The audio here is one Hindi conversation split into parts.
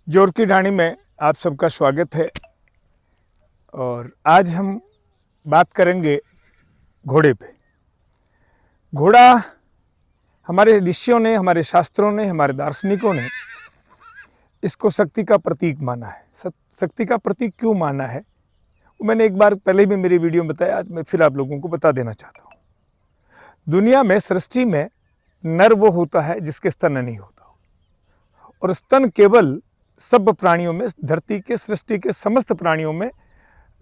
जोर की ढाणी में आप सबका स्वागत है। और आज हम बात करेंगे घोड़े पे। घोड़ा हमारे ऋषियों ने, हमारे शास्त्रों ने, हमारे दार्शनिकों ने इसको शक्ति का प्रतीक माना है। शक्ति का प्रतीक क्यों माना है वो मैंने एक बार पहले भी मेरी वीडियो में बताया, आज मैं फिर आप लोगों को बता देना चाहता हूँ। दुनिया में, सृष्टि में नर वो होता है जिसके स्तन नहीं होता, और स्तन केवल सब प्राणियों में, धरती के, सृष्टि के समस्त प्राणियों में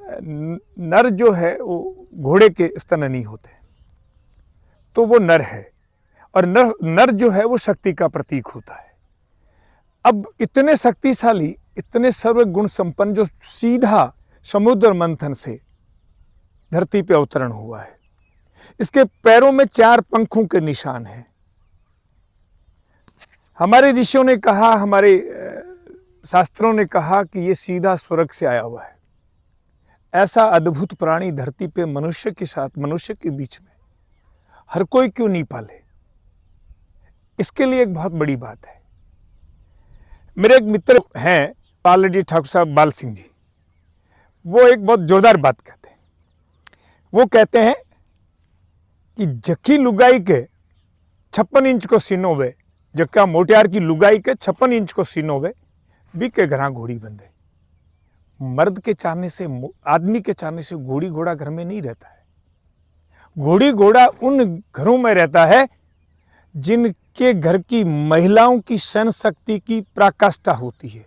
नर जो है वो घोड़े के स्तन नहीं होते, तो वो नर है। और नर जो है वो शक्ति का प्रतीक होता है। अब इतने शक्तिशाली, इतने सर्वगुण संपन्न, जो सीधा समुद्र मंथन से धरती पे अवतरण हुआ है। इसके पैरों में 4 पंखों के निशान हैं। हमारे ऋषियों ने कहा, हमारे शास्त्रों ने कहा कि ये सीधा स्वर्ग से आया हुआ है। ऐसा अद्भुत प्राणी धरती पे मनुष्य के साथ, मनुष्य के बीच में हर कोई क्यों नहीं पाले? इसके लिए एक बहुत बड़ी बात है। मेरे एक मित्र हैं पालड़ी ठाकुर साहब बाल सिंह जी, वो एक बहुत जोरदार बात कहते हैं। वो कहते हैं कि जक्की लुगाई के 56 इंच को सीनो वे, जक्का मोटियार की लुगाई के 56 इंच को सीनो वे, भी के घरा घोड़ी बंधे। मर्द के चाहने से, आदमी के चाहने से घोड़ी घोड़ा घर में नहीं रहता है। घोड़ी घोड़ा उन घरों में रहता है जिनके घर की महिलाओं की सहन शक्ति की पराकाष्ठा होती है।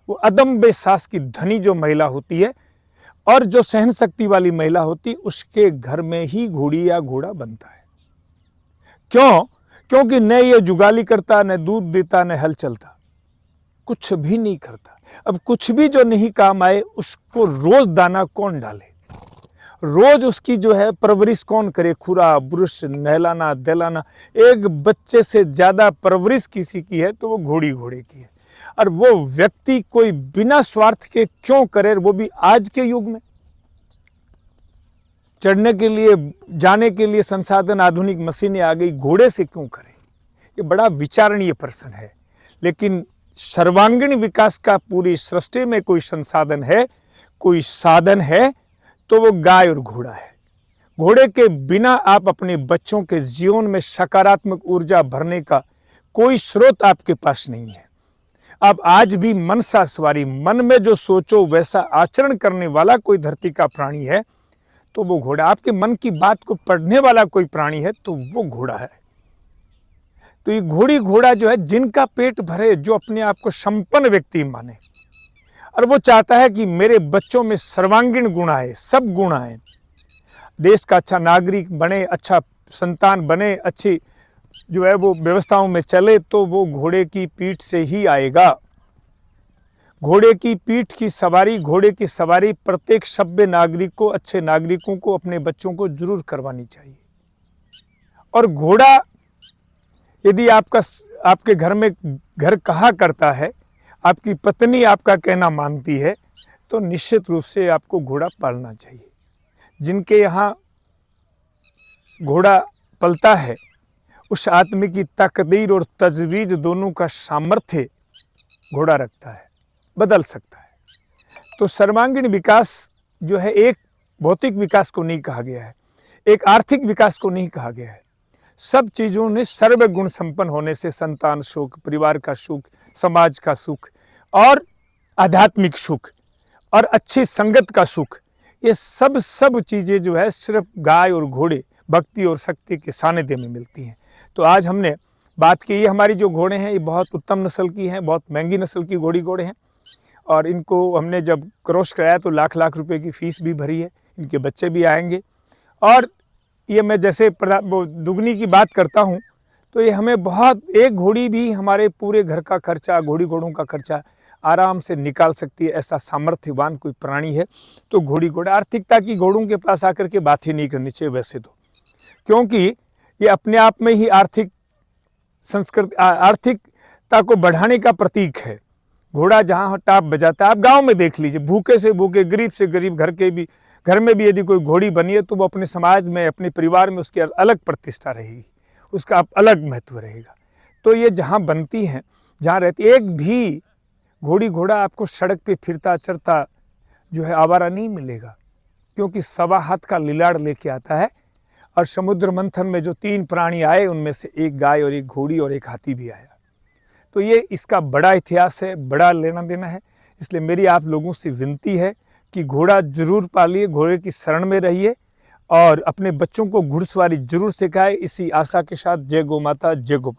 वो अदम्य साहस की धनी जो महिला होती है और जो सहन शक्ति वाली महिला होती है, उसके घर में ही घोड़ी या घोड़ा बनता है। क्यों? क्योंकि न ये जुगाली करता, न दूध देता, न हल चलता, कुछ भी नहीं करता। अब कुछ भी जो नहीं काम आए उसको रोज दाना कौन डाले, रोज उसकी जो है परवरिश कौन करे? खुरा ब्रुश, नहलाना दहलाना। एक बच्चे से ज्यादा परवरिश किसी की है तो वो घोड़ी की है। और वो व्यक्ति कोई बिना स्वार्थ के क्यों करे? वो भी आज के युग में चढ़ने के लिए, जाने के लिए संसाधन, आधुनिक मशीनें आ गई, घोड़े से क्यों करे? ये बड़ा विचारणीय प्रश्न है। लेकिन सर्वांगीण विकास का पूरी सृष्टि में कोई संसाधन है, कोई साधन है, तो वो गाय और घोड़ा है। घोड़े के बिना आप अपने बच्चों के जीवन में सकारात्मक ऊर्जा भरने का कोई स्रोत आपके पास नहीं है। आप आज भी मनसा सवारी, मन में जो सोचो वैसा आचरण करने वाला कोई धरती का प्राणी है तो वो घोड़ा। आपके मन की बात को पढ़ने वाला कोई प्राणी है तो वो घोड़ा है। तो ये घोड़ी घोड़ा जो है, जिनका पेट भरे, जो अपने आप को संपन्न व्यक्ति माने, और वो चाहता है कि मेरे बच्चों में सर्वांगीण गुण आए, सब गुण आए, देश का अच्छा नागरिक बने, अच्छा संतान बने, अच्छी जो है वो व्यवस्थाओं में चले, तो वो घोड़े की पीठ से ही आएगा। घोड़े की पीठ की सवारी, घोड़े की सवारी प्रत्येक सभ्य नागरिक को, अच्छे नागरिकों को, अपने बच्चों को जरूर करवानी चाहिए। और घोड़ा यदि आपके घर में घर कहा करता है, आपकी पत्नी आपका कहना मानती है, तो निश्चित रूप से आपको घोड़ा पालना चाहिए। जिनके यहाँ घोड़ा पलता है, उस आदमी की तकदीर और तजवीज दोनों का सामर्थ्य घोड़ा रखता है, बदल सकता है। तो सर्वांगीण विकास जो है, एक भौतिक विकास को नहीं कहा गया है, एक आर्थिक विकास को नहीं कहा गया है। सब चीजों ने सर्वगुण संपन्न होने से संतान सुख, परिवार का सुख, समाज का सुख और आध्यात्मिक सुख और अच्छी संगत का सुख, ये सब चीजें जो है सिर्फ गाय और घोड़े, भक्ति और शक्ति के सानिध्य में मिलती हैं। तो आज हमने बात की, ये हमारी जो घोड़े हैं ये बहुत उत्तम नस्ल की हैं, बहुत महंगी नस्ल की घोड़े हैं। और इनको हमने जब क्रॉस कराया तो लाख रुपए की फीस भी भरी है। इनके बच्चे भी आएंगे। और ये मैं जैसे दुगनी की बात करता हूँ तो ये हमें बहुत, एक घोड़ी भी हमारे पूरे घर का खर्चा, घोड़ों का खर्चा आराम से निकाल सकती है। ऐसा सामर्थ्यवान कोई प्राणी है तो घोड़ा। आर्थिकता की घोड़ों के पास आकर के बात ही नहीं करनी चाहिए वैसे तो, क्योंकि ये अपने आप में ही आर्थिक संस्कृति, आर्थिकता को बढ़ाने का प्रतीक है। घोड़ा जहाँ टाप बजाता है, आप गांव में देख लीजिए, भूखे से भूखे, गरीब से गरीब घर में भी यदि कोई घोड़ी बनी है तो वो अपने समाज में, अपने परिवार में उसकी अलग प्रतिष्ठा रहेगी, उसका अलग महत्व रहेगा। तो ये जहाँ बनती हैं, जहाँ रहती, एक भी घोड़ी घोड़ा आपको सड़क पे फिरता चरता जो है आवारा नहीं मिलेगा, क्योंकि 1.25 हाथ का लीलाड़ लेके आता है। और समुद्र मंथन में जो 3 प्राणी आए उनमें से एक गाय और एक घोड़ी और एक हाथी भी आया। तो ये इसका बड़ा इतिहास है, बड़ा लेना देना है। इसलिए मेरी आप लोगों से विनती है कि घोड़ा जरूर पालिए, घोड़े की शरण में रहिए और अपने बच्चों को घुड़सवारी जरूर सिखाए। इसी आशा के साथ जय गौ माता, जय गोपाल।